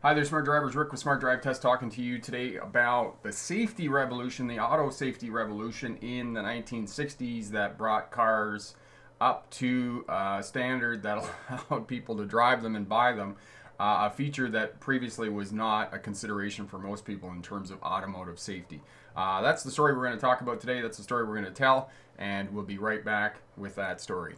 Hi there, Smart Drivers. Rick with Smart Drive Test talking to you today about the safety revolution, the auto safety revolution in the 1960s that brought cars up to a standard that allowed people to drive them and buy them. A feature that previously was not a consideration for most people in terms of automotive safety. That's the story we're going to talk about today. That's the story we're going to tell, and we'll be right back with that story.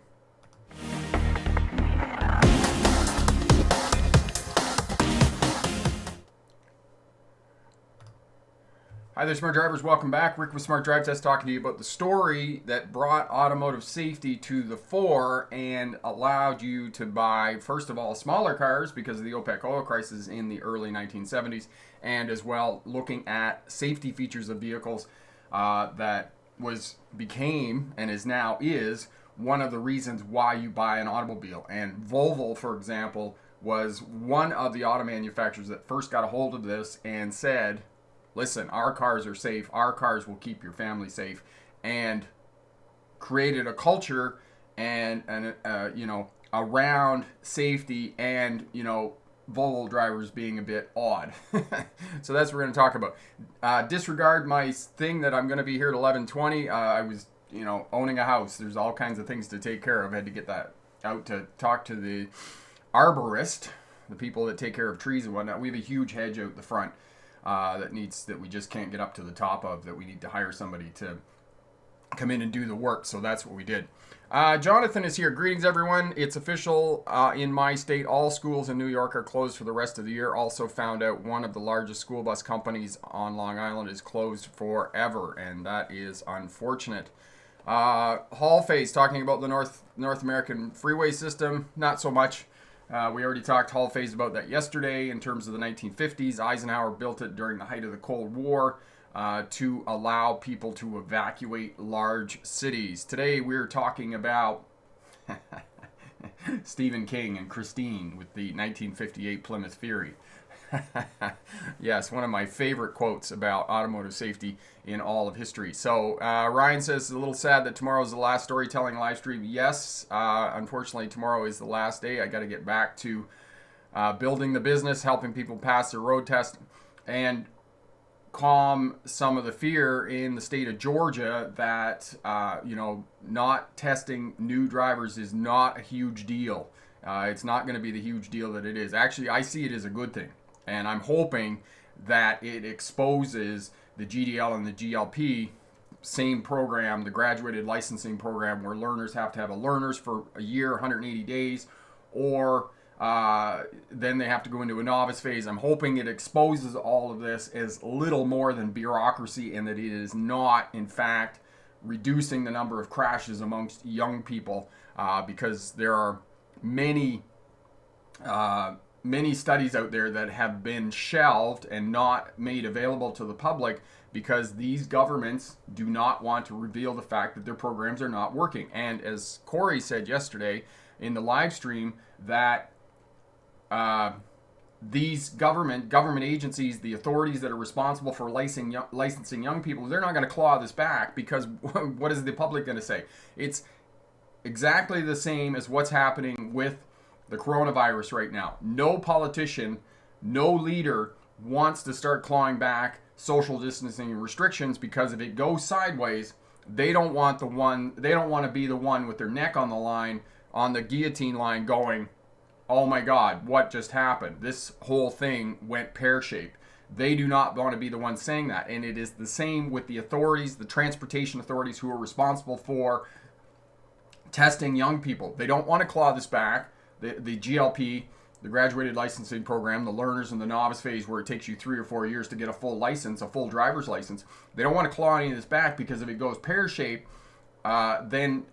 Hi there, Smart Drivers. Welcome back. Rick with Smart Drive Test talking to you about the story that brought automotive safety to the fore and allowed you to buy, first of all, smaller cars because of the OPEC oil crisis in the early 1970s, and as well looking at safety features of vehicles that became and is one of the reasons why you buy an automobile. And Volvo, for example, was one of the auto manufacturers that first got a hold of this and said, listen, our cars are safe. Our cars will keep your family safe, and created a culture and around safety and Volvo drivers being a bit odd. So that's what we're going to talk about. Disregard my thing that I'm going to be here at 11:20. I was owning a house. There's all kinds of things to take care of. I had to get that out to talk to the arborist, the people that take care of trees and whatnot. We have a huge hedge out the front. That we just can't get up to the top of, that we need to hire somebody to come in and do the work. So that's what we did. Jonathan is here. Greetings, everyone. It's official in my state. All schools in New York are closed for the rest of the year. Also found out one of the largest school bus companies on Long Island is closed forever, and that is unfortunate. Hall Face talking about the North American freeway system. Not so much. We already talked Hall Phase about that yesterday in terms of the 1950s. Eisenhower built it during the height of the Cold War to allow people to evacuate large cities. Today we're talking about Stephen King and Christine with the 1958 Plymouth Fury. Yes, one of my favorite quotes about automotive safety in all of history. So Ryan says it's a little sad that tomorrow is the last storytelling live stream. Yes, unfortunately tomorrow is the last day. I got to get back to building the business, helping people pass their road test, and calm some of the fear in the state of Georgia that not testing new drivers is not a huge deal. It's not going to be the huge deal that it is. Actually, I see it as a good thing. And I'm hoping that it exposes the GDL and the GLP, same program, the graduated licensing program, where learners have to have a learners for a year, 180 days, or then they have to go into a novice phase. I'm hoping it exposes all of this as little more than bureaucracy, and that it is not, in fact, reducing the number of crashes amongst young people, because there are many studies out there that have been shelved and not made available to the public because these governments do not want to reveal the fact that their programs are not working. And as Corey said yesterday in the live stream, that these government agencies, the authorities that are responsible for licensing young people, they're not going to claw this back, because what is the public going to say? It's exactly the same as what's happening with the coronavirus right now. No politician, no leader wants to start clawing back social distancing restrictions, because if it goes sideways, they don't want to be the one with their neck on the line, on the guillotine line, going, oh my God, what just happened? This whole thing went pear-shaped. They do not want to be the one saying that. And it is the same with the authorities, the transportation authorities who are responsible for testing young people. They don't want to claw this back. The GLP, the graduated licensing program, the learners and the novice phase, where it takes you 3 or 4 years to get a full license, a full driver's license. They don't want to claw any of this back, because if it goes pear-shaped, then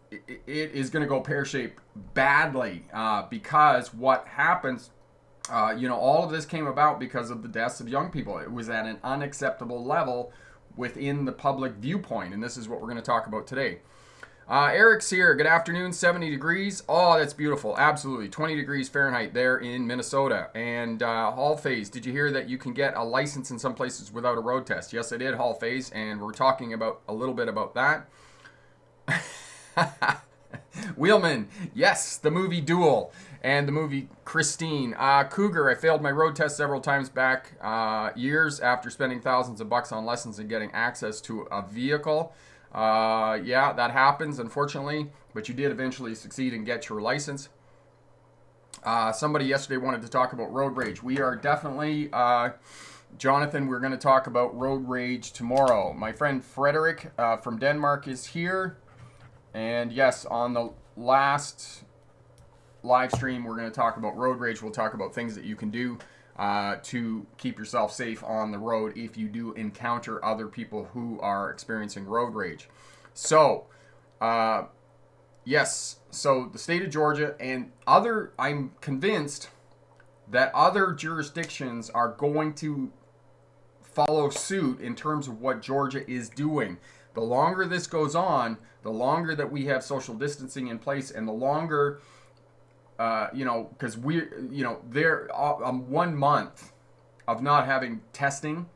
it is going to go pear-shaped badly, because what happens, all of this came about because of the deaths of young people. It was at an unacceptable level within the public viewpoint, and this is what we're going to talk about today. Eric's here. Good afternoon. 70 degrees. Oh, that's beautiful. Absolutely. 20 degrees Fahrenheit there in Minnesota. And Hall Phase, did you hear that you can get a license in some places without a road test? Yes, I did, Hall Phase, and we're talking about a little bit about that. Wheelman, yes, the movie Duel. And the movie Christine. Cougar, I failed my road test several times back years after spending thousands of bucks on lessons and getting access to a vehicle. Yeah, that happens, unfortunately, but you did eventually succeed and get your license. Somebody yesterday wanted to talk about road rage. We are definitely, Jonathan, we're going to talk about road rage tomorrow. My friend Frederick from Denmark is here. And yes, on the last live stream, we're going to talk about road rage. We'll talk about things that you can do to keep yourself safe on the road if you do encounter other people who are experiencing road rage. So, yes, so the state of Georgia and I'm convinced that other jurisdictions are going to follow suit in terms of what Georgia is doing. The longer this goes on, the longer that we have social distancing in place, and the longer, because they're 1 month of not having testing,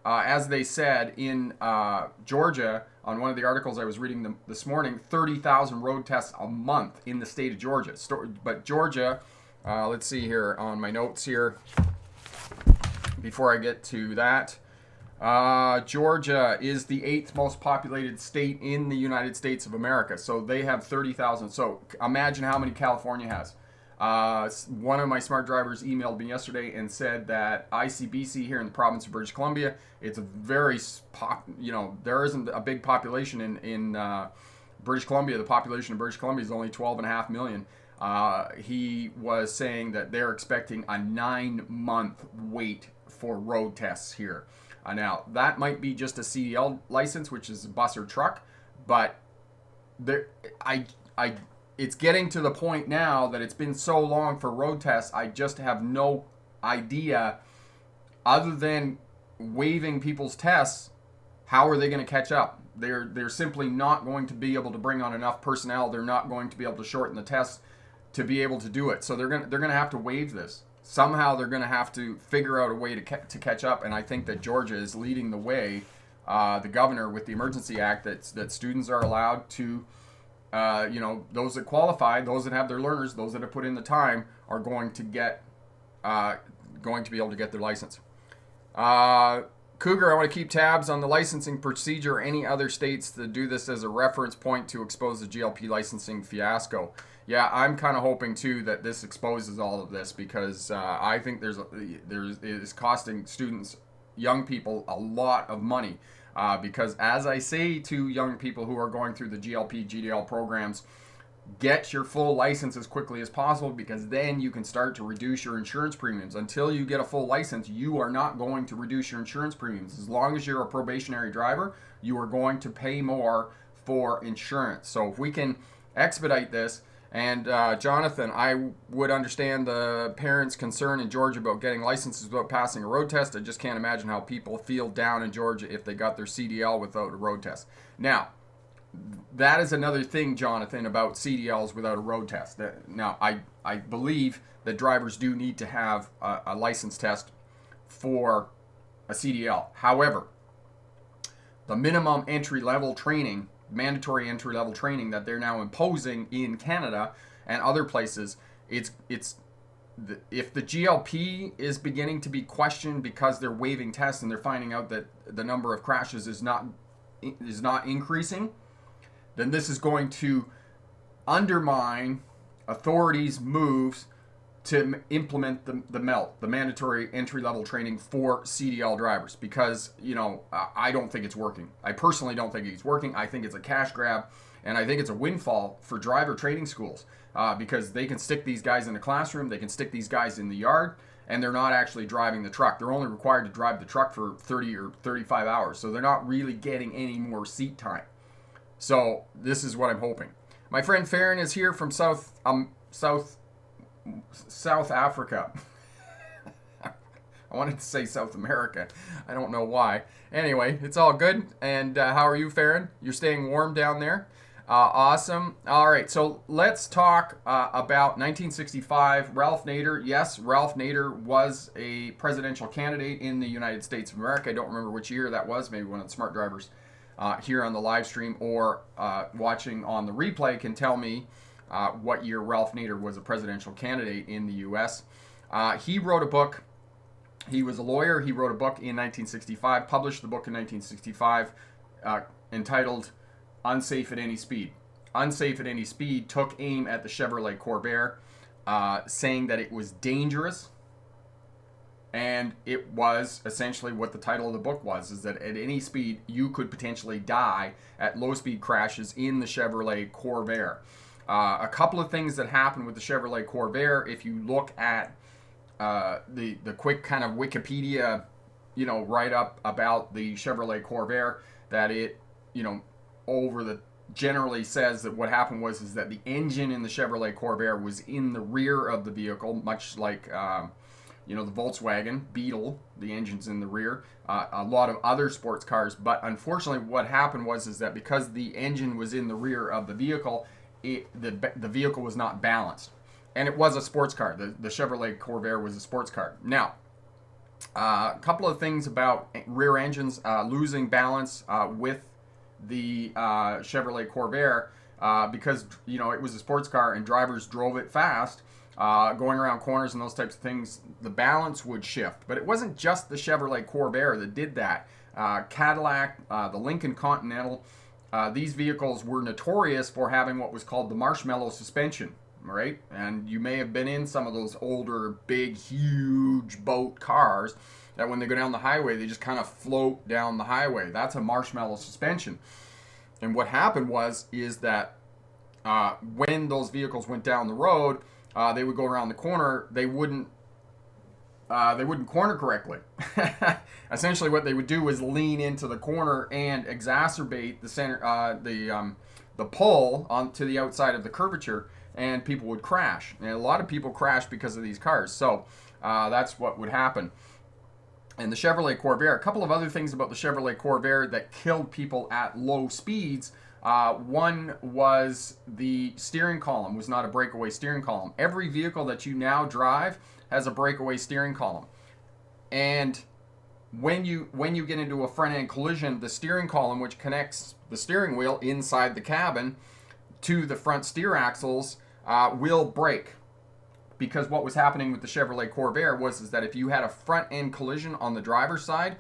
as they said in Georgia, on one of the articles I was reading this morning, 30,000 road tests a month in the state of Georgia. But Georgia, let's see here on my notes here, before I get to that. Georgia is the 8th most populated state in the United States of America. So they have 30,000. So imagine how many California has. One of my smart drivers emailed me yesterday and said that ICBC here in the province of British Columbia, it's a very, there isn't a big population in British Columbia. The population of British Columbia is only 12.5 million. He was saying that they're expecting a 9-month wait for road tests here. Now, that might be just a CDL license, which is a bus or truck, but it's getting to the point now that it's been so long for road tests, I just have no idea, other than waiving people's tests, how are they going to catch up? They're simply not going to be able to bring on enough personnel. They're not going to be able to shorten the tests to be able to do it. So they're going to have to waive this. Somehow they're going to have to figure out a way to catch up, and I think that Georgia is leading the way, the governor, with the Emergency Act, that students are allowed to, those that qualify, those that have their learners, those that have put in the time, are going to be able to get their license. Cougar, I want to keep tabs on the licensing procedure. Any other states that do this as a reference point to expose the GLP licensing fiasco? Yeah, I'm kind of hoping too that this exposes all of this, because I think it is costing students, young people, a lot of money. Because as I say to young people who are going through the GLP, GDL programs, get your full license as quickly as possible, because then you can start to reduce your insurance premiums. Until you get a full license, you are not going to reduce your insurance premiums. As long as you're a probationary driver, you are going to pay more for insurance. So if we can expedite this, and Jonathan, I would understand the parents' concern in Georgia about getting licenses without passing a road test. I just can't imagine how people feel down in Georgia if they got their CDL without a road test. Now, that is another thing, Jonathan, about CDLs without a road test. Now, I believe that drivers do need to have a license test for a CDL. However, the minimum entry-level training, mandatory entry-level training that they're now imposing in Canada and other places, if the GLP is beginning to be questioned because they're waiving tests and they're finding out that the number of crashes is not increasing, then this is going to undermine authorities' moves to implement the mandatory entry-level training for CDL drivers, because, I don't think it's working. I personally don't think it's working. I think it's a cash grab, and I think it's a windfall for driver training schools, because they can stick these guys in the classroom, they can stick these guys in the yard, and they're not actually driving the truck. They're only required to drive the truck for 30 or 35 hours, so they're not really getting any more seat time. So this is what I'm hoping. My friend Farron is here from South Africa. I wanted to say South America. I don't know why. Anyway, it's all good. And how are you, Farron? You're staying warm down there? Awesome. All right, so let's talk about 1965. Ralph Nader. Yes, Ralph Nader was a presidential candidate in the United States of America. I don't remember which year that was. Maybe one of the smart drivers here on the live stream or watching on the replay can tell me what year Ralph Nader was a presidential candidate in the U.S. He wrote a book. He was a lawyer. He wrote a book in 1965, published the book in 1965, entitled Unsafe at Any Speed. Unsafe at Any Speed took aim at the Chevrolet Corvair, saying that it was dangerous. And it was essentially what the title of the book was, is that at any speed you could potentially die at low speed crashes in the Chevrolet Corvair. A couple of things that happened with the Chevrolet Corvair, if you look at the quick kind of Wikipedia, write up about the Chevrolet Corvair, that it, generally says that what happened was that the engine in the Chevrolet Corvair was in the rear of the vehicle, much like the Volkswagen Beetle, the engine's in the rear, a lot of other sports cars. But unfortunately, what happened was that because the engine was in the rear of the vehicle, the vehicle was not balanced. And it was a sports car. The Chevrolet Corvair was a sports car. Now, a couple of things about rear engines losing balance with the Chevrolet Corvair, because it was a sports car and drivers drove it fast, going around corners and those types of things, the balance would shift. But it wasn't just the Chevrolet Corvair that did that. Cadillac, the Lincoln Continental, these vehicles were notorious for having what was called the marshmallow suspension, right? And you may have been in some of those older, big, huge boat cars that when they go down the highway, they just kind of float down the highway. That's a marshmallow suspension. And what happened is that when those vehicles went down the road, they would go around the corner. They wouldn't corner correctly. Essentially, what they would do is lean into the corner and exacerbate the center, the pull onto the outside of the curvature, and people would crash. And a lot of people crash because of these cars. So that's what would happen. And the Chevrolet Corvair, a couple of other things about the Chevrolet Corvair that killed people at low speeds. One was the steering column was not a breakaway steering column. Every vehicle that you now drive has a breakaway steering column. And when you get into a front end collision, the steering column, which connects the steering wheel inside the cabin to the front steer axles, will break. Because what was happening with the Chevrolet Corvair was that if you had a front end collision on the driver's side,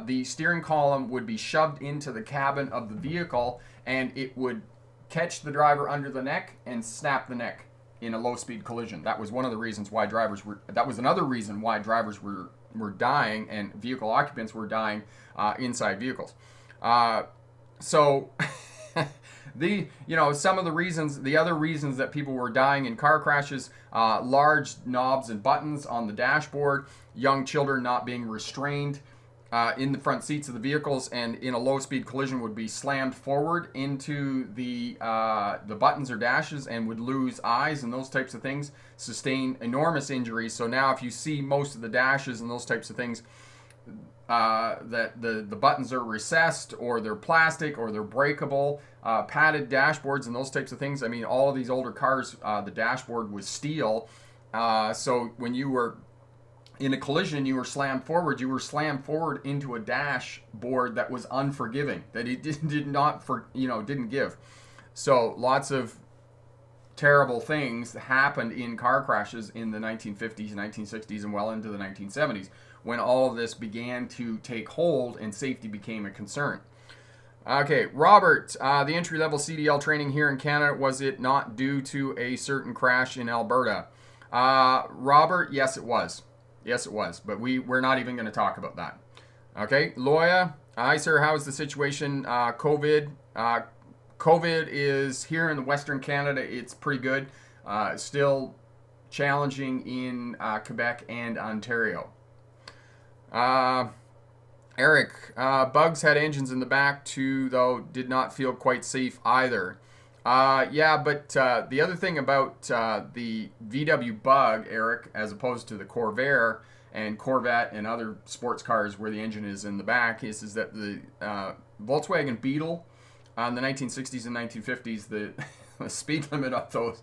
the steering column would be shoved into the cabin of the vehicle, and it would catch the driver under the neck and snap the neck in a low speed collision. That was one of the reasons why that was another reason why drivers were dying and vehicle occupants were dying inside vehicles. So some of the other reasons that people were dying in car crashes, large knobs and buttons on the dashboard, young children not being restrained in the front seats of the vehicles, and in a low-speed collision would be slammed forward into the buttons or dashes and would lose eyes and those types of things, sustain enormous injuries. So now if you see most of the dashes and those types of things, that the buttons are recessed or they're plastic or they're breakable, padded dashboards and those types of things. I mean, all of these older cars, the dashboard was steel. So when you were in a collision, you were slammed forward into a dashboard that was unforgiving, that it didn't give. So lots of terrible things happened in car crashes in the 1950s, 1960s, and well into the 1970s, when all of this began to take hold and safety became a concern. Okay, Robert, the entry-level CDL training here in Canada, was it not due to a certain crash in Alberta? Robert, yes it was. Yes it was, but we're not even going to talk about that. Okay, Loya, hi sir, how is the situation? COVID is here in Western Canada. It's pretty good. Still challenging in Quebec and Ontario. Eric, bugs had engines in the back too, though did not feel quite safe either. Yeah, but the other thing about the VW Bug, Eric, as opposed to the Corvair and Corvette and other sports cars where the engine is in the back, is that the Volkswagen Beetle in the 1960s and 1950s, the speed limit of those,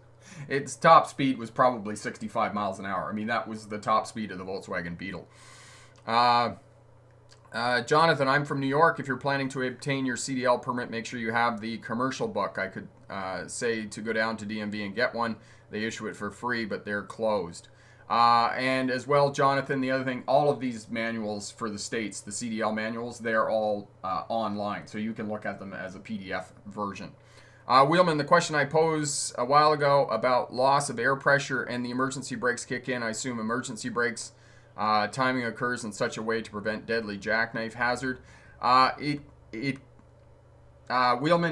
its top speed was probably 65 miles an hour. I mean, that was the top speed of the Volkswagen Beetle. Jonathan, I'm from New York. If you're planning to obtain your CDL permit, make sure you have the commercial book. say to go down to DMV and get one. They issue it for free, but they're closed. And as well, Jonathan, the other thing, all of these manuals for the states, the CDL manuals, they're all online, so you can look at them as a PDF version. Wheelman, the question I posed a while ago about loss of air pressure and the emergency brakes kick in, I assume emergency brakes timing occurs in such a way to prevent deadly jackknife hazard. Wheelman,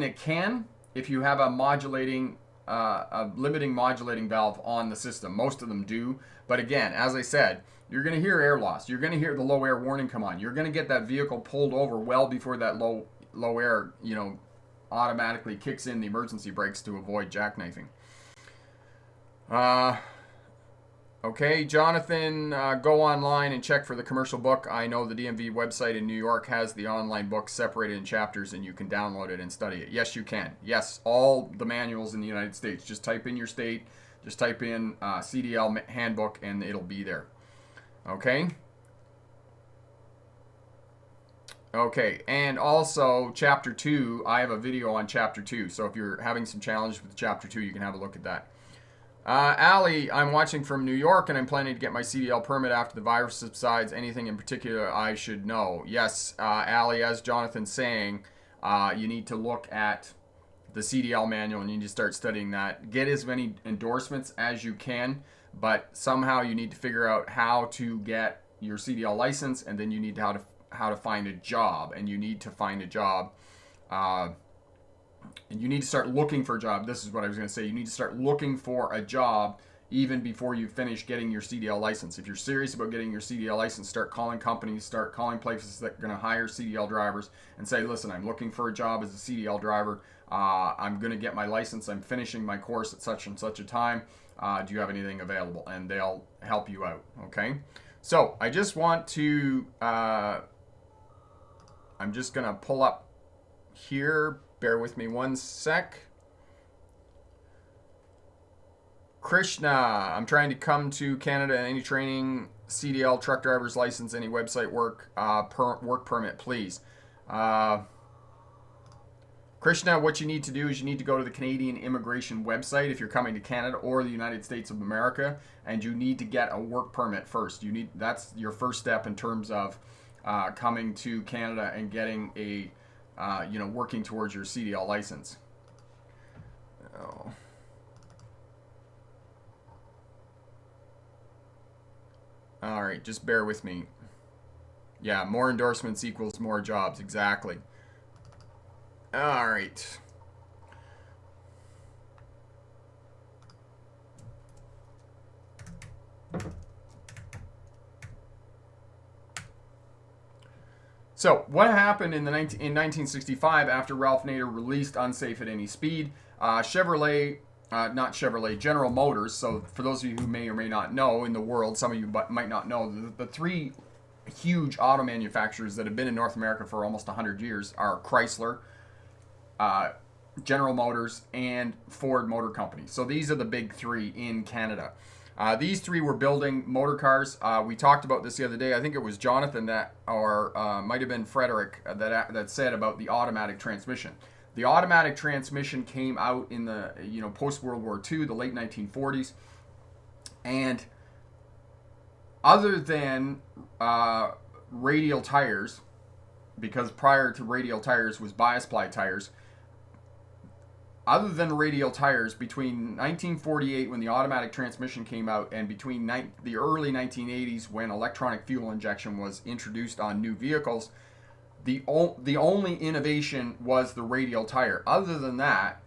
it can if you have a limiting modulating valve on the system. Most of them do. But again, as I said, you're going to hear air loss. You're going to hear the low air warning come on. You're going to get that vehicle pulled over well before that low air, automatically kicks in the emergency brakes to avoid jackknifing. Okay, Jonathan, go online and check for the commercial book. I know the DMV website in New York has the online book separated in chapters, and you can download it and study it. Yes, you can. Yes, all the manuals in the United States. Just type in your state, just type in CDL handbook, and it'll be there. Okay? Okay, and also Chapter 2, I have a video on Chapter 2, so if you're having some challenges with Chapter 2, you can have a look at that. Allie, I'm watching from New York, and I'm planning to get my CDL permit after the virus subsides. Anything in particular I should know? Yes, Allie, as Jonathan's saying, you need to look at the CDL manual, and you need to start studying that. Get as many endorsements as you can, but somehow you need to figure out how to get your CDL license, and then you need how to find a job, and you need to find a job. And you need to start looking for a job. This is what I was going to say. You need to start looking for a job even before you finish getting your CDL license. If you're serious about getting your CDL license, start calling companies, start calling places that are going to hire CDL drivers and say, listen, I'm looking for a job as a CDL driver. I'm going to get my license. I'm finishing my course at such and such a time. Do you have anything available? And they'll help you out, okay? So I just want to, I'm just going to pull up here. Bear with me one sec. Krishna, I'm trying to come to Canada. Any training, CDL, truck driver's license, any website work, work permit, please. Krishna, what you need to do is you need to go to the Canadian immigration website if you're coming to Canada or the United States of America, and you need to get a work permit first. That's your first step in terms of coming to Canada and getting a working towards your CDL license. Oh. All right, just bear with me. Yeah, more endorsements equals more jobs, exactly. All right. So what happened in 1965 after Ralph Nader released Unsafe at Any Speed? General Motors. So for those of you who may or may not know in the world, some of you might not know, the three huge auto manufacturers that have been in North America for almost 100 years are Chrysler, General Motors, and Ford Motor Company. So these are the big three in Canada. These three were building motor cars. We talked about this the other day. I think it was Jonathan or might have been Frederick that said about the automatic transmission. The automatic transmission came out in the post World War II, the late 1940s, and other than radial tires, because prior to radial tires was bias ply tires. Other than radial tires, between 1948 when the automatic transmission came out and between the early 1980s when electronic fuel injection was introduced on new vehicles, the only innovation was the radial tire. Other than that,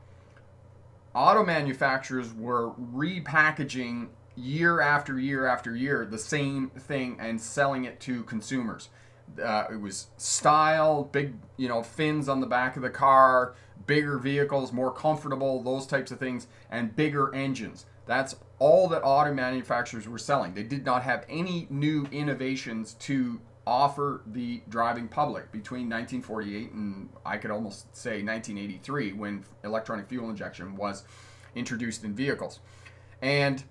auto manufacturers were repackaging year after year after year the same thing and selling it to consumers. It was style, big, fins on the back of the car, bigger vehicles, more comfortable, those types of things, and bigger engines. That's all that auto manufacturers were selling. They did not have any new innovations to offer the driving public between 1948 and I could almost say 1983 when electronic fuel injection was introduced in vehicles. And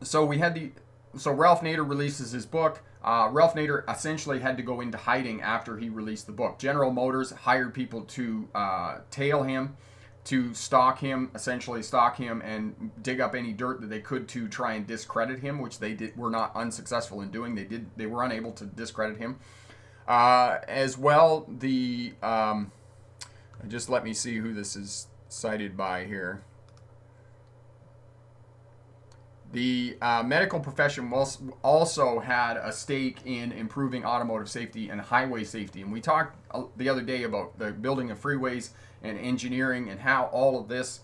so Ralph Nader releases his book. Ralph Nader essentially had to go into hiding after he released the book. General Motors hired people to tail him to essentially stalk him and dig up any dirt that they could to try and discredit him, which were not unsuccessful in doing. They were unable to discredit him. As well, just let me see who this is cited by here. The medical profession also had a stake in improving automotive safety and highway safety. And we talked the other day about the building of freeways and engineering and how all of this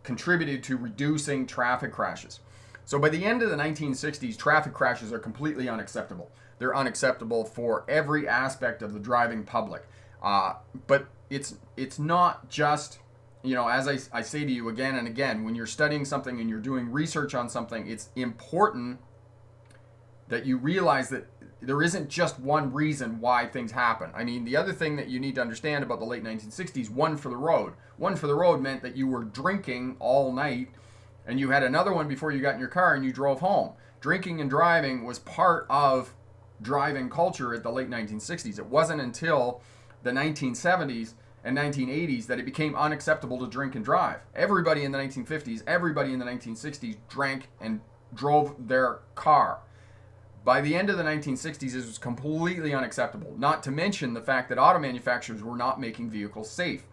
contributed to reducing traffic crashes. So by the end of the 1960s, traffic crashes are completely unacceptable. They're unacceptable for every aspect of the driving public. But it's not just... as I say to you again and again, when you're studying something and you're doing research on something, it's important that you realize that there isn't just one reason why things happen. I mean, the other thing that you need to understand about the late 1960s, one for the road. One for the road meant that you were drinking all night, and you had another one before you got in your car and you drove home. Drinking and driving was part of driving culture at the late 1960s. It wasn't until the 1970s and 1980s that it became unacceptable to drink and drive. Everybody in the 1950s, everybody in the 1960s drank and drove their car. By the end of the 1960s, it was completely unacceptable, not to mention the fact that auto manufacturers were not making vehicles safe.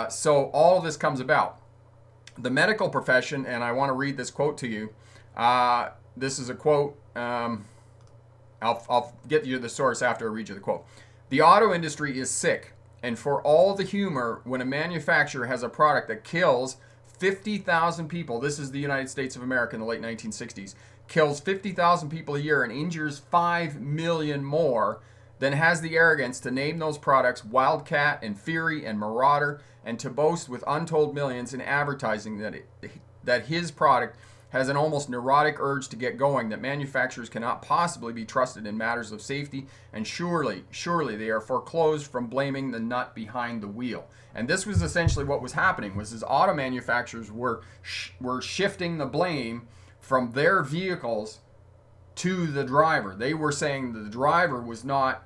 So all of this comes about. The medical profession, and I want to read this quote to you. This is a quote. I'll get you the source after I read you the quote. The auto industry is sick. And for all the humor, when a manufacturer has a product that kills 50,000 people, this is the United States of America in the late 1960s, kills 50,000 people a year and injures 5 million more, then has the arrogance to name those products Wildcat and Fury and Marauder, and to boast with untold millions in advertising that his product has an almost neurotic urge to get going, that manufacturers cannot possibly be trusted in matters of safety, and surely they are foreclosed from blaming the nut behind the wheel. And this was essentially what was happening, was auto manufacturers were shifting the blame from their vehicles to the driver. They were saying that the driver was not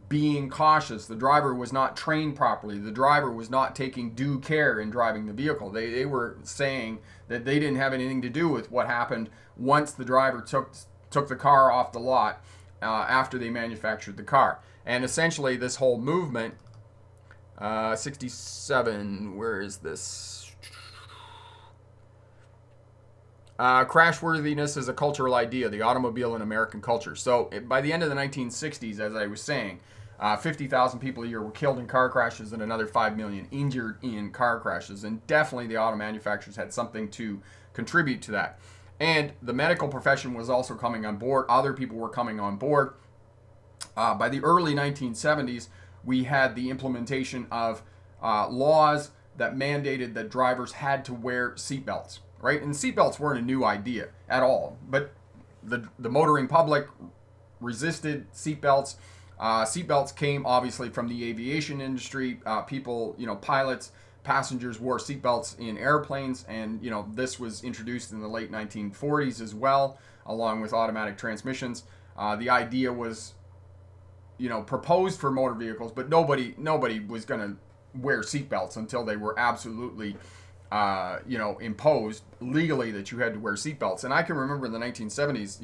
being cautious, the driver was not trained properly, the driver was not taking due care in driving the vehicle. They were saying that they didn't have anything to do with what happened once the driver took the car off the lot after they manufactured the car. And essentially this whole movement, 67, where is this? Crashworthiness is a cultural idea, the automobile in American culture. So by the end of the 1960s, as I was saying, 50,000 people a year were killed in car crashes and another 5 million injured in car crashes. And definitely the auto manufacturers had something to contribute to that. And the medical profession was also coming on board. Other people were coming on board. By the early 1970s, we had the implementation of laws that mandated that drivers had to wear seatbelts. Right? And seatbelts weren't a new idea at all, but the motoring public resisted seatbelts. Seatbelts came obviously from the aviation industry. People, pilots, passengers wore seatbelts in airplanes, and this was introduced in the late 1940s as well, along with automatic transmissions. The idea was, proposed for motor vehicles, but nobody was going to wear seatbelts until they were absolutely imposed legally that you had to wear seatbelts. And I can remember in the 1970s,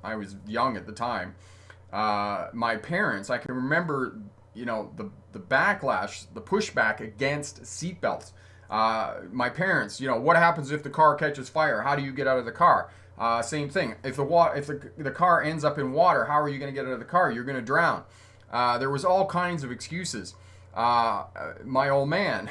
I was young at the time. My parents, I can remember, the backlash, the pushback against seatbelts. My parents, what happens if the car catches fire? How do you get out of the car? Same thing. If the car ends up in water, how are you going to get out of the car? You're going to drown. There was all kinds of excuses. My old man.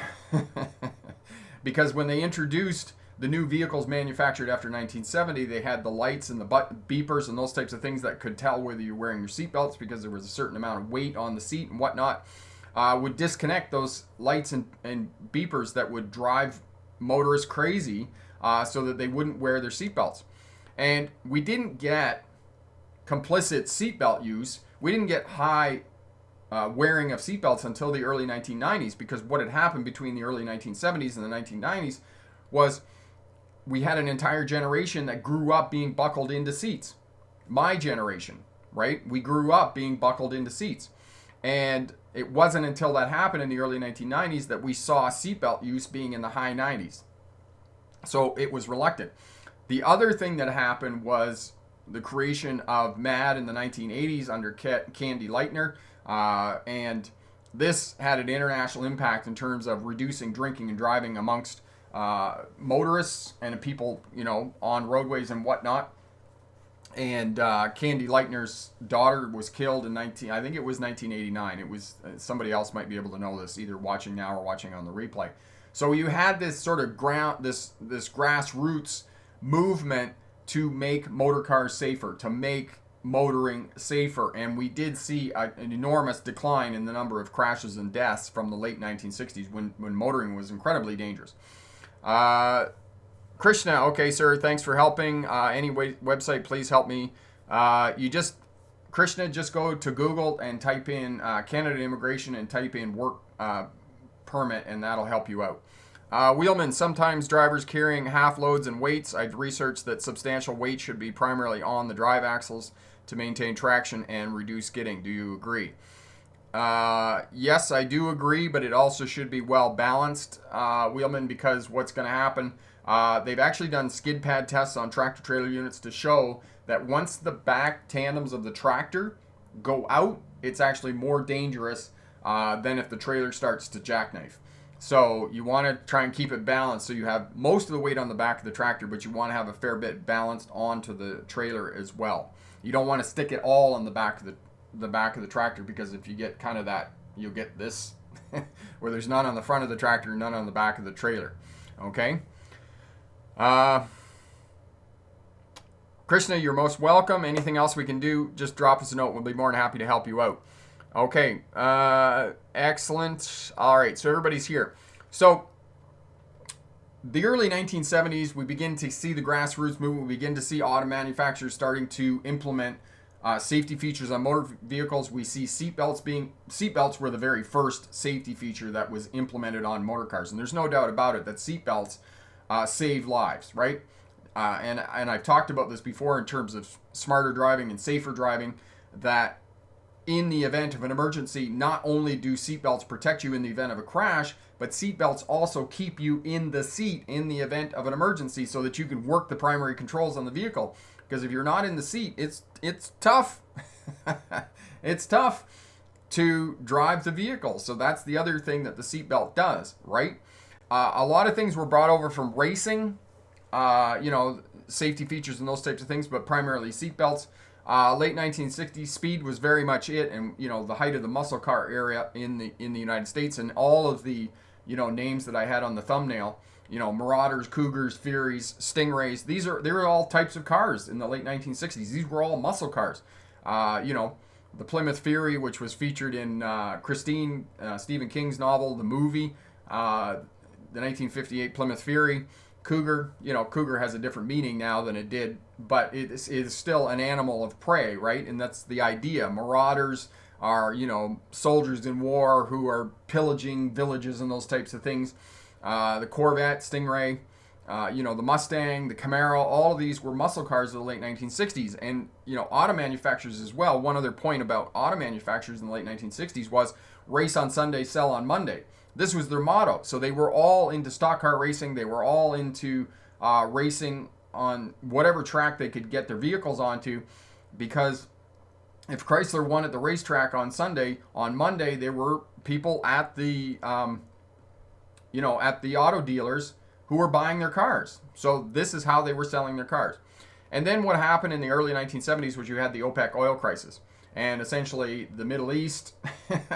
Because when they introduced the new vehicles manufactured after 1970, they had the lights and the beepers and those types of things that could tell whether you're wearing your seatbelts, because there was a certain amount of weight on the seat and whatnot, would disconnect those lights and beepers that would drive motorists crazy, so that they wouldn't wear their seatbelts. And we didn't get complicit seatbelt use. We didn't get high wearing of seatbelts until the early 1990s, because what had happened between the early 1970s and the 1990s was we had an entire generation that grew up being buckled into seats. My generation, right? We grew up being buckled into seats. And it wasn't until that happened in the early 1990s that we saw seatbelt use being in the high 90s. So it was reluctant. The other thing that happened was the creation of MAD in the 1980s under Candy Lightner, and this had an international impact in terms of reducing drinking and driving amongst motorists and people, on roadways and whatnot. And Candy Lightner's daughter was killed in I think it was 1989. It was somebody else might be able to know this, either watching now or watching on the replay. So you had this sort of this grassroots movement to make motor cars safer, to make motoring safer, and we did see an enormous decline in the number of crashes and deaths from the late 1960s when motoring was incredibly dangerous. Krishna, okay, sir, thanks for helping. Any website, please help me. Krishna, just go to Google and type in Canada Immigration and type in work permit, and that'll help you out. Wheelman, sometimes drivers carrying half loads and weights. I've researched that substantial weight should be primarily on the drive axles to maintain traction and reduce skidding. Do you agree? Yes, I do agree, but it also should be well balanced, Wheelman, because what's going to happen, they've actually done skid pad tests on tractor trailer units to show that once the back tandems of the tractor go out, it's actually more dangerous than if the trailer starts to jackknife. So you want to try and keep it balanced so you have most of the weight on the back of the tractor, but you want to have a fair bit balanced onto the trailer as well. You don't want to stick it all on the back of the tractor, because if you get kind of that, you'll get this where there's none on the front of the tractor, none on the back of the trailer. Okay. Krishna, you're most welcome. Anything else we can do, just drop us a note. We'll be more than happy to help you out. Okay, excellent. All right, so everybody's here. So the early 1970s, we begin to see the grassroots movement. We begin to see auto manufacturers starting to implement safety features on motor vehicles. We see seatbelts were the very first safety feature that was implemented on motor cars, and there's no doubt about it that seatbelts save lives, right? And I've talked about this before in terms of smarter driving and safer driving, that in the event of an emergency, not only do seatbelts protect you in the event of a crash, but seatbelts also keep you in the seat in the event of an emergency so that you can work the primary controls on the vehicle. Because if you're not in the seat, it's tough. It's tough to drive the vehicle. So that's the other thing that the seatbelt does, right? A lot of things were brought over from racing, safety features and those types of things, but primarily seatbelts. Late 1960s, speed was very much it, and the height of the muscle car era in the United States, and all of the names that I had on the thumbnail, Marauders, Cougars, Furies, Stingrays. They were all types of cars in the late 1960s. These were all muscle cars. The Plymouth Fury, which was featured in Christine, Stephen King's novel, the movie, the 1958 Plymouth Fury. Cougar, cougar has a different meaning now than it did, but it is still an animal of prey, right? And that's the idea. Marauders are, soldiers in war who are pillaging villages and those types of things. The Corvette, Stingray, the Mustang, the Camaro, all of these were muscle cars of the late 1960s. And, auto manufacturers as well. One other point about auto manufacturers in the late 1960s was race on Sunday, sell on Monday. This was their motto. So they were all into stock car racing. They were all into racing on whatever track they could get their vehicles onto, because if Chrysler won at the racetrack on Sunday, on Monday there were people at the at the auto dealers who were buying their cars. So this is how they were selling their cars. And then what happened in the early 1970s was you had the OPEC oil crisis. And essentially, the Middle East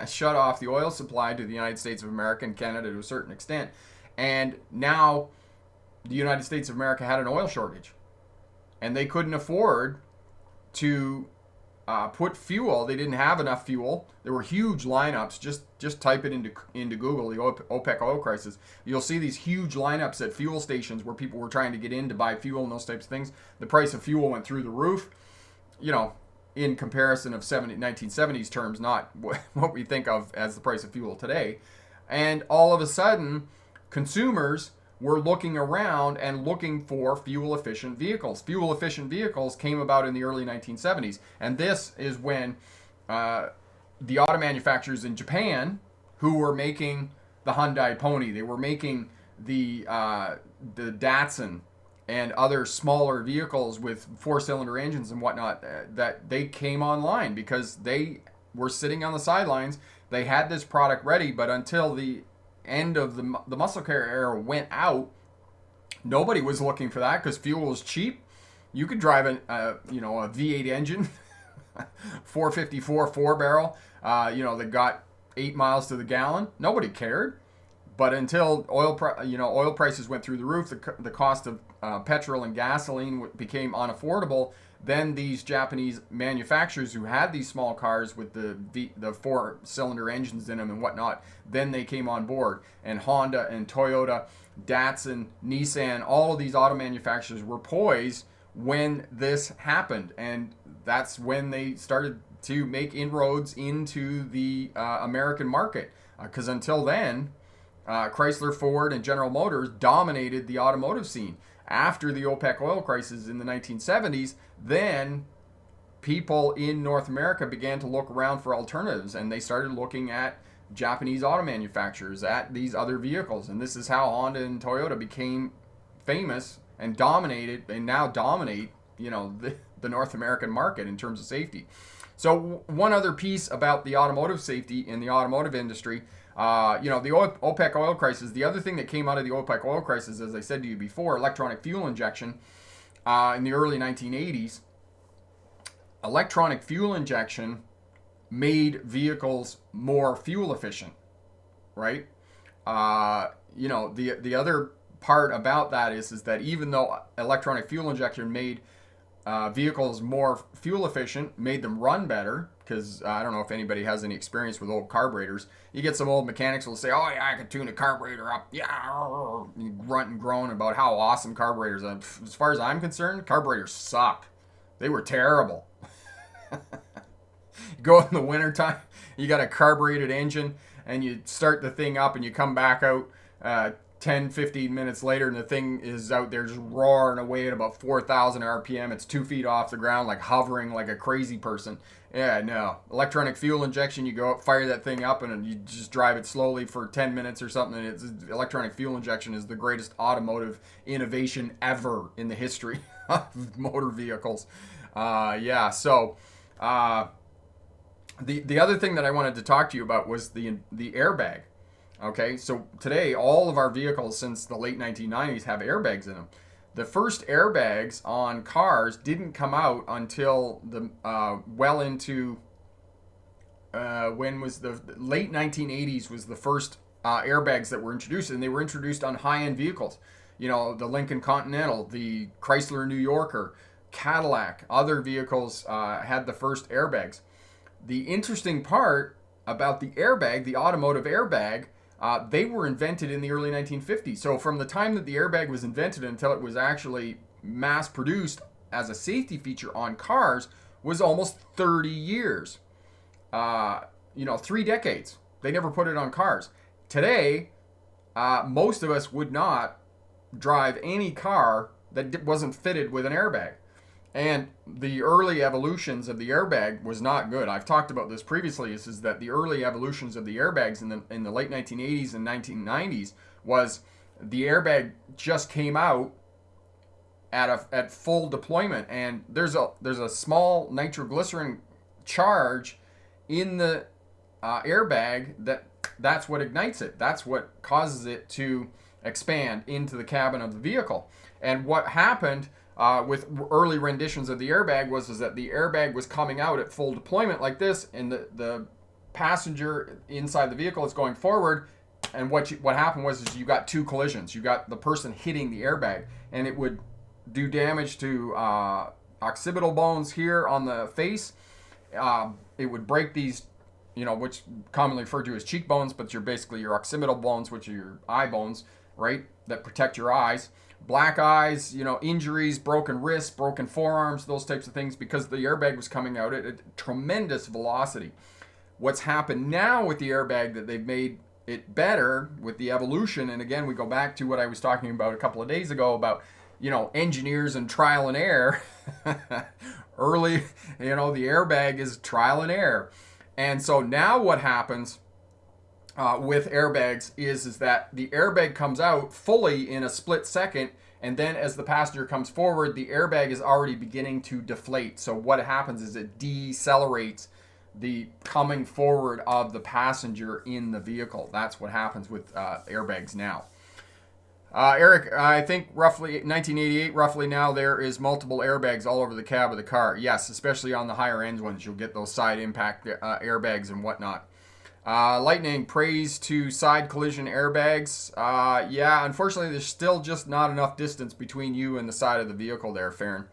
shut off the oil supply to the United States of America and Canada to a certain extent. And now the United States of America had an oil shortage. And they couldn't afford to put fuel. They didn't have enough fuel. There were huge lineups. Just type it into Google, the OPEC oil crisis. You'll see these huge lineups at fuel stations where people were trying to get in to buy fuel and those types of things. The price of fuel went through the roof. In comparison of 1970s terms, not what we think of as the price of fuel today. And all of a sudden, consumers were looking around and looking for fuel-efficient vehicles. Fuel-efficient vehicles came about in the early 1970s. And this is when the auto manufacturers in Japan who were making the Hyundai Pony. They were making the Datsun and other smaller vehicles with 4-cylinder engines and whatnot, that they came online because they were sitting on the sidelines. They had this product ready, but until the end of the muscle car era went out, nobody was looking for that because fuel was cheap. You could drive a V8 engine, 454 4-barrel, that got 8 miles to the gallon. Nobody cared. But until oil prices went through the roof, the cost of petrol and gasoline became unaffordable. Then these Japanese manufacturers who had these small cars with the 4-cylinder engines in them and whatnot, then they came on board. And Honda and Toyota, Datsun, Nissan, all of these auto manufacturers were poised when this happened. And that's when they started to make inroads into the American market. Because until then, Chrysler, Ford, and General Motors dominated the automotive scene. After the OPEC oil crisis in the 1970s, then people in North America began to look around for alternatives, and they started looking at Japanese auto manufacturers, at these other vehicles. And this is how Honda and Toyota became famous and dominated, and now dominate, the North American market in terms of safety. So one other piece about the automotive safety in the automotive industry, the OPEC oil crisis, the other thing that came out of the OPEC oil crisis, as I said to you before, electronic fuel injection in the early 1980s. Electronic fuel injection made vehicles more fuel efficient, right? The other part about that is that even though electronic fuel injection made vehicles more fuel efficient, made them run better, because I don't know if anybody has any experience with old carburetors. You get some old mechanics who will say, oh yeah, I can tune a carburetor up, yeah, and grunt and groan about how awesome carburetors are. As far as I'm concerned, carburetors suck. They were terrible. You go in the wintertime, you got a carbureted engine, and you start the thing up, and you come back out 10, 15 minutes later, and the thing is out there just roaring away at about 4,000 RPM. It's 2 feet off the ground, like hovering like a crazy person. Yeah, no. Electronic fuel injection, you go up, fire that thing up, and you just drive it slowly for 10 minutes or something. And electronic fuel injection is the greatest automotive innovation ever in the history of motor vehicles. The other thing that I wanted to talk to you about was the airbag. Okay, so today all of our vehicles since the late 1990s have airbags in them. The first airbags on cars didn't come out until the when was the late 1980s was the first airbags that were introduced, and they were introduced on high-end vehicles. The Lincoln Continental, the Chrysler New Yorker, Cadillac, other vehicles had the first airbags. The interesting part about the airbag, the automotive airbag, they were invented in the early 1950s. So from the time that the airbag was invented until it was actually mass produced as a safety feature on cars was almost 30 years. 3 decades. They never put it on cars. Today, most of us would not drive any car that wasn't fitted with an airbag. And the early evolutions of the airbag was not good. I've talked about this previously. Is that the early evolutions of the airbags in the late 1980s and 1990s was the airbag just came out at full deployment, and there's a small nitroglycerin charge in the airbag that's what ignites it. That's what causes it to expand into the cabin of the vehicle. And what happened with early renditions of the airbag was that the airbag was coming out at full deployment like this, and the passenger inside the vehicle is going forward, and what happened was you got 2 collisions. You got the person hitting the airbag, and it would do damage to occipital bones here on the face. It would break these, which commonly referred to as cheekbones, but you're basically your occipital bones, which are your eye bones, right, that protect your eyes. Black eyes, injuries, broken wrists, broken forearms, those types of things, because the airbag was coming out at a tremendous velocity. What's happened now with the airbag, that they've made it better with the evolution, and again, we go back to what I was talking about a couple of days ago about, engineers and trial and error. Early, the airbag is trial and error. And so now what happens with airbags is that the airbag comes out fully in a split second, and then as the passenger comes forward, the airbag is already beginning to deflate. So what happens is it decelerates the coming forward of the passenger in the vehicle. That's what happens with airbags now. Eric, I think roughly 1988, roughly now, there is multiple airbags all over the cab of the car. Yes, especially on the higher end ones, you'll get those side impact airbags and whatnot. Lightning, praise to side collision airbags. Yeah, unfortunately, there's still just not enough distance between you and the side of the vehicle there, Farron.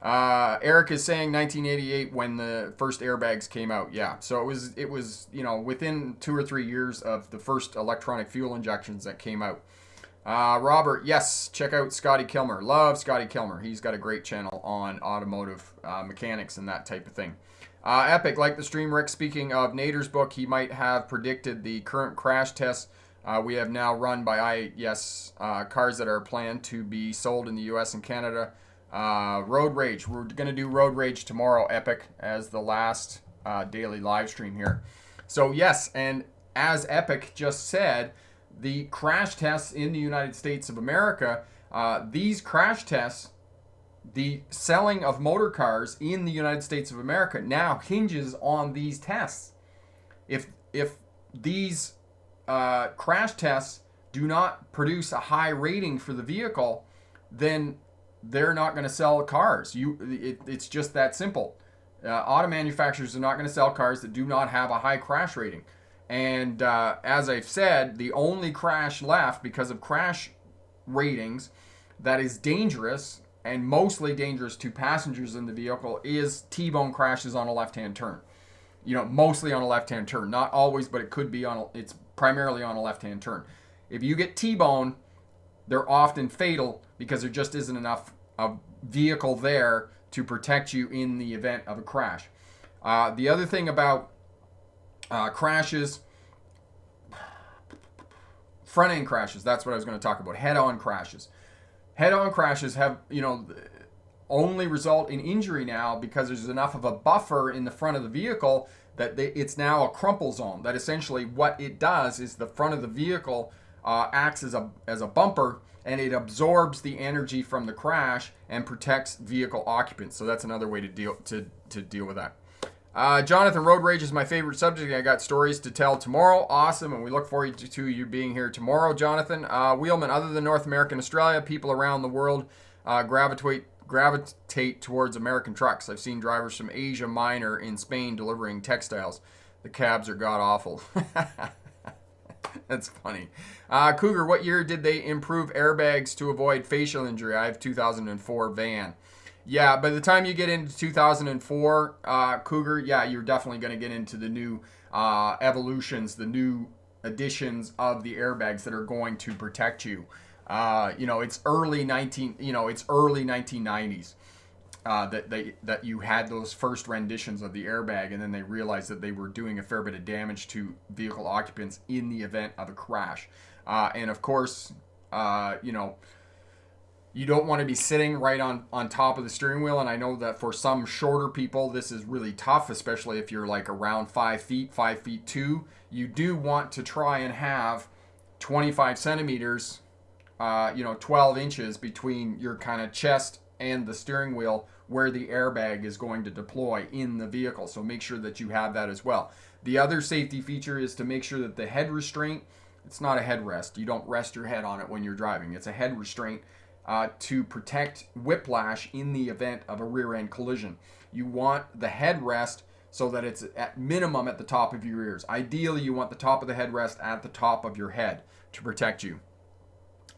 Eric is saying 1988 when the first airbags came out. Yeah, so it was within 2 or 3 years of the first electronic fuel injections that came out. Robert, yes, check out Scotty Kilmer. Love Scotty Kilmer. He's got a great channel on automotive mechanics and that type of thing. Epic, like the stream, Rick. Speaking of Nader's book, he might have predicted the current crash tests we have now run by IES cars that are planned to be sold in the U.S. and Canada. Road Rage. We're going to do Road Rage tomorrow, Epic, as the last daily live stream here. So, yes, and as Epic just said, the crash tests in the United States of America, these crash tests, the selling of motor cars in the United States of America now hinges on these tests. If these crash tests do not produce a high rating for the vehicle, then they're not going to sell cars. It's just that simple. Auto manufacturers are not going to sell cars that do not have a high crash rating. And as I've said, the only crash left because of crash ratings that is dangerous and mostly dangerous to passengers in the vehicle is T-bone crashes on a left-hand turn. Mostly on a left-hand turn. Not always, but it could be it's primarily on a left-hand turn. If you get T-bone, they're often fatal because there just isn't enough vehicle there to protect you in the event of a crash. The other thing about crashes, front-end crashes, that's what I was going to talk about. Head-on crashes. Head-on crashes have, only result in injury now because there's enough of a buffer in the front of the vehicle that it's now a crumple zone. That essentially what it does is the front of the vehicle acts as a bumper, and it absorbs the energy from the crash and protects vehicle occupants. So that's another way to deal with that. Jonathan, road rage is my favorite subject. I got stories to tell tomorrow. Awesome, and we look forward to you being here tomorrow, Jonathan. Wheelman, other than North America and Australia, people around the world gravitate towards American trucks. I've seen drivers from Asia Minor in Spain delivering textiles. The cabs are god-awful. That's funny. Cougar, what year did they improve airbags to avoid facial injury? I have 2004 van. Yeah, by the time you get into 2004, Cougar, yeah, you're definitely going to get into the new evolutions, the new additions of the airbags that are going to protect you. It's early 1990s that you had those first renditions of the airbag, and then they realized that they were doing a fair bit of damage to vehicle occupants in the event of a crash. And of course, you don't want to be sitting right on top of the steering wheel. And I know that for some shorter people, this is really tough, especially if you're like around 5 feet, 5'2". You do want to try and have 25 centimeters, 12 inches between your kind of chest and the steering wheel where the airbag is going to deploy in the vehicle. So make sure that you have that as well. The other safety feature is to make sure that the head restraint, it's not a headrest. You don't rest your head on it when you're driving. It's a head restraint to protect whiplash in the event of a rear end collision. You want the headrest so that it's at minimum at the top of your ears. Ideally, you want the top of the headrest at the top of your head to protect you.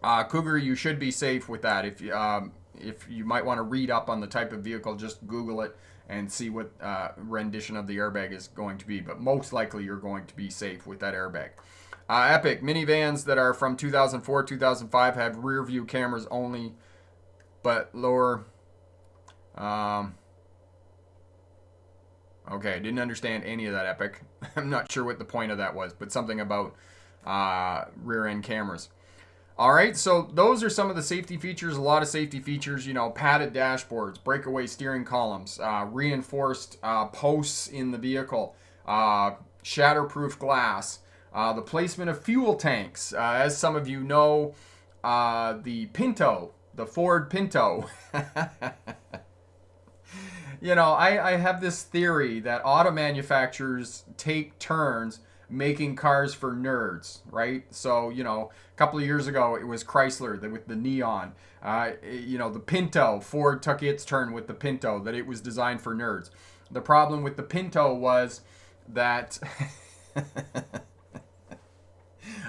Cougar, you should be safe with that. If you might want to read up on the type of vehicle, just Google it and see what rendition of the airbag is going to be. But most likely, you're going to be safe with that airbag. Epic, minivans that are from 2004, 2005 have rear view cameras only, but lower. Okay, didn't understand any of that, Epic. I'm not sure what the point of that was, but something about rear end cameras. All right, so those are some of the safety features. A lot of safety features, padded dashboards, breakaway steering columns, reinforced posts in the vehicle. shatterproof glass, the placement of fuel tanks. As some of you know, the Pinto, the Ford Pinto. You know, I have this theory that auto manufacturers take turns making cars for nerds, right? So, you know, a couple of years ago, it was Chrysler with the neon. You know, the Pinto, Ford took its turn with the Pinto, that it was designed for nerds. The problem with the Pinto was that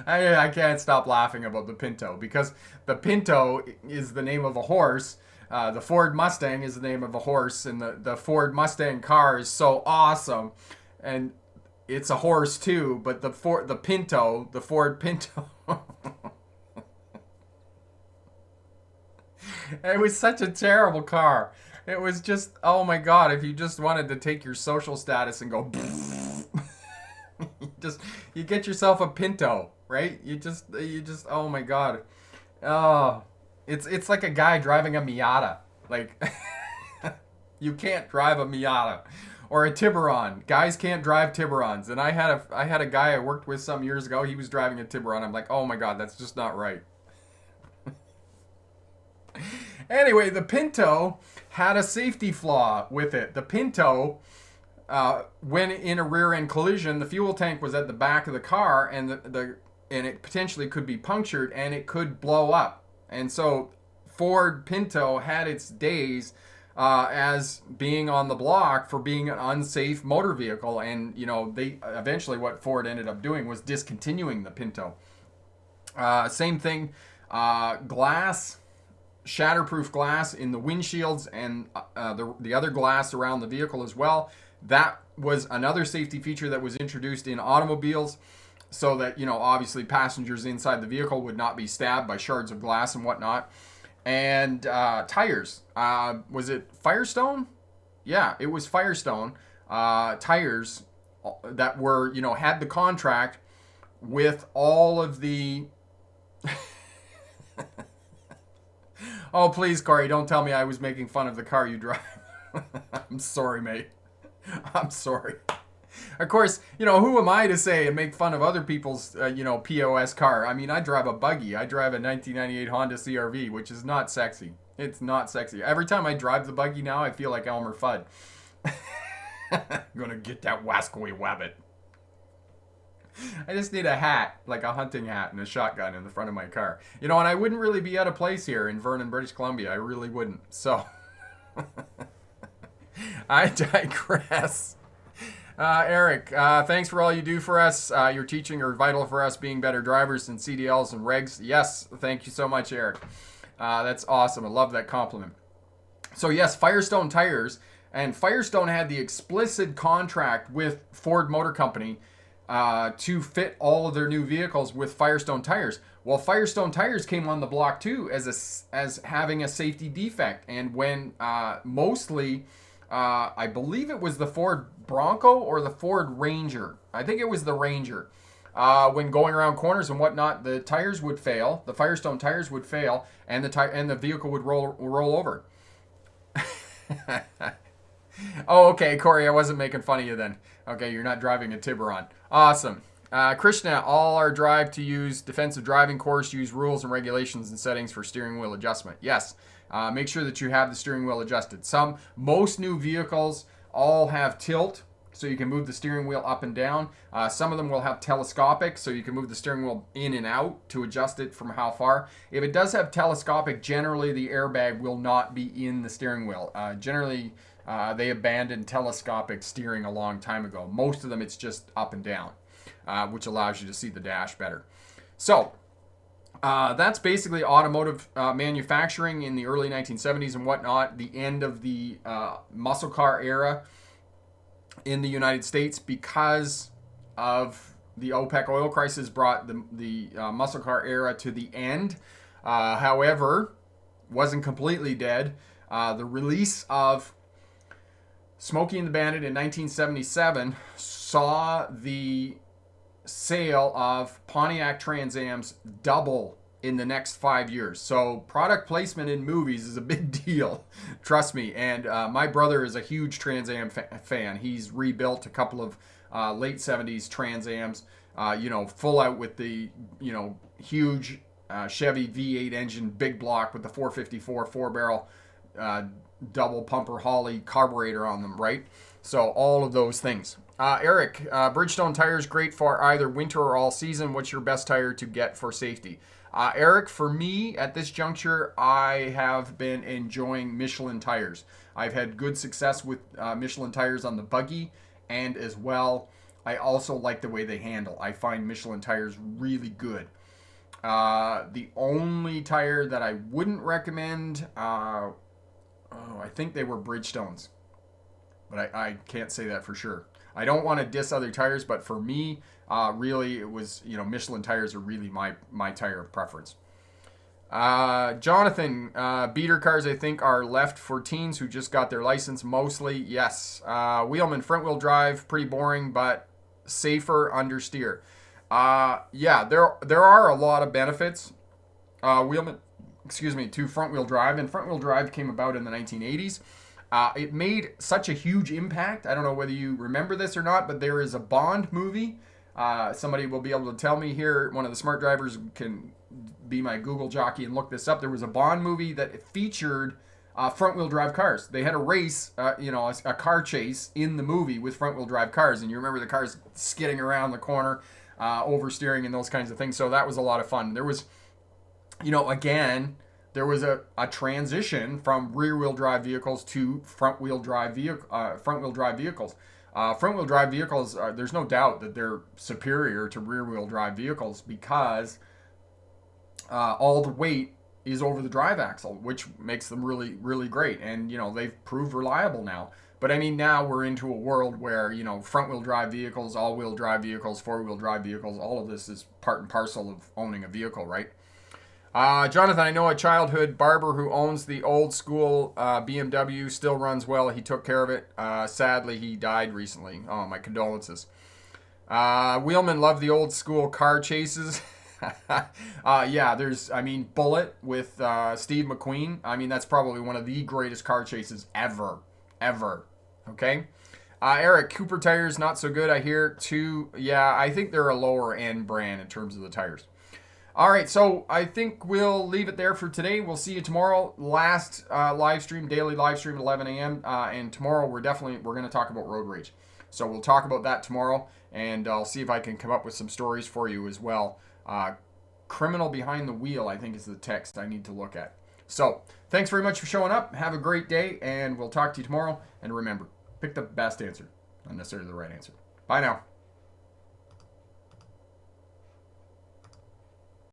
I can't stop laughing about the Pinto, because the Pinto is the name of a horse. The Ford Mustang is the name of a horse, and the Ford Mustang car is so awesome. And it's a horse too, but the Ford Pinto, it was such a terrible car. It was just, oh my God, if you just wanted to take your social status and go, you get yourself a Pinto, right? You just, oh my God. Oh, it's like a guy driving a Miata. Like, you can't drive a Miata. Or a Tiburon. Guys can't drive Tiburons. And I had a guy I worked with some years ago. He was driving a Tiburon. I'm like, oh my God, that's just not right. Anyway, the Pinto had a safety flaw with it. The Pinto, when in a rear-end collision, the fuel tank was at the back of the car, and and it potentially could be punctured, and it could blow up. And so Ford Pinto had its days as being on the block for being an unsafe motor vehicle. And, you know, they eventually, what Ford ended up doing was discontinuing the Pinto. Same thing, glass, shatterproof glass in the windshields and the other glass around the vehicle as well. That was another safety feature that was introduced in automobiles, so that, you know, obviously passengers inside the vehicle would not be stabbed by shards of glass and whatnot. And tires. Was it Firestone? Yeah, it was Firestone tires that were, you know, had the contract with all of the... Oh, please, Corey, don't tell me I was making fun of the car you drive. I'm sorry, mate. I'm sorry. Of course, you know, who am I to say and make fun of other people's, you know, POS car? I mean, I drive a buggy. I drive a 1998 Honda CRV, which is not sexy. It's not sexy. Every time I drive the buggy now, I feel like Elmer Fudd. I'm gonna get that Wascoey Wabbit. I just need a hat, like a hunting hat and a shotgun in the front of my car. You know, and I wouldn't really be out of place here in Vernon, British Columbia. I really wouldn't. So, I digress. Eric, thanks for all you do for us. Your teaching are vital for us being better drivers than CDLs and regs. Yes, thank you so much, Eric. That's awesome. I love that compliment. So yes, Firestone Tires. And Firestone had the explicit contract with Ford Motor Company to fit all of their new vehicles with Firestone Tires. Well, Firestone Tires came on the block too as having a safety defect. And when mostly... I believe it was the Ford Bronco or the Ford Ranger. I think it was the Ranger. When going around corners and whatnot, the tires would fail. The Firestone tires would fail, and the vehicle would roll over. Oh, okay, Corey, I wasn't making fun of you then. Okay, you're not driving a Tiburon. Awesome. Krishna, all our drive to use defensive driving course use rules and regulations and settings for steering wheel adjustment. Yes. Make sure that you have the steering wheel adjusted. Most new vehicles all have tilt, so you can move the steering wheel up and down. Some of them will have telescopic, so you can move the steering wheel in and out to adjust it from how far. If it does have telescopic, generally the airbag will not be in the steering wheel. Generally, they abandoned telescopic steering a long time ago. Most of them, it's just up and down, which allows you to see the dash better. So, that's basically automotive manufacturing in the early 1970s and whatnot, the end of the muscle car era in the United States, because of the OPEC oil crisis brought the muscle car era to the end. However, wasn't completely dead. The release of Smokey and the Bandit in 1977 saw the sale of Pontiac Trans Ams double in the next 5 years. So product placement in movies is a big deal, trust me. And my brother is a huge Trans Am fan. He's rebuilt a couple of late 70s Trans Ams, full out with the, huge Chevy V8 engine, big block with the 454 4-barrel double pumper Holley carburetor on them, right? So all of those things. Eric, Bridgestone tires great for either winter or all season. What's your best tire to get for safety? Eric, for me at this juncture, I have been enjoying Michelin tires. I've had good success with Michelin tires on the buggy, and as well, I also like the way they handle. I find Michelin tires really good. The only tire that I wouldn't recommend, I think they were Bridgestones, but I can't say that for sure. I don't want to diss other tires, but for me, really, it was, Michelin tires are really my tire of preference. Jonathan, beater cars, I think, are left for teens who just got their license, mostly. Yes. Wheelman, front wheel drive, pretty boring, but safer understeer. Yeah, there are a lot of benefits, Wheelman, to front wheel drive, and front wheel drive came about in the 1980s. It made such a huge impact. I don't know whether you remember this or not, but there is a Bond movie. Somebody will be able to tell me here. One of the smart drivers can be my Google jockey and look this up. There was a Bond movie that featured front-wheel drive cars. They had a race, a car chase in the movie with front-wheel drive cars. And you remember the cars skidding around the corner, oversteering and those kinds of things. So that was a lot of fun. There was, again, there was a transition from rear-wheel drive vehicles to front-wheel drive vehicles. Front-wheel drive vehicles, there's no doubt that they're superior to rear-wheel drive vehicles because all the weight is over the drive axle, which makes them really, really great. And, they've proved reliable now. But I mean, now we're into a world where, front-wheel drive vehicles, all-wheel drive vehicles, four-wheel drive vehicles, all of this is part and parcel of owning a vehicle, right? Jonathan, I know a childhood barber who owns the old school BMW, still runs well. He took care of it. Sadly, he died recently. Oh, my condolences. Wheelman loved the old school car chases. Yeah, Bullet with Steve McQueen. That's probably one of the greatest car chases ever. Okay? Eric, Cooper tires, not so good, I hear, too. Yeah, I think they're a lower end brand in terms of the tires. All right, so I think we'll leave it there for today. We'll see you tomorrow. Last daily live stream at 11 a.m. And tomorrow we're going to talk about road rage. So we'll talk about that tomorrow, and I'll see if I can come up with some stories for you as well. Criminal behind the wheel, I think, is the text I need to look at. So thanks very much for showing up. Have a great day, and we'll talk to you tomorrow. And remember, pick the best answer, not necessarily the right answer. Bye now.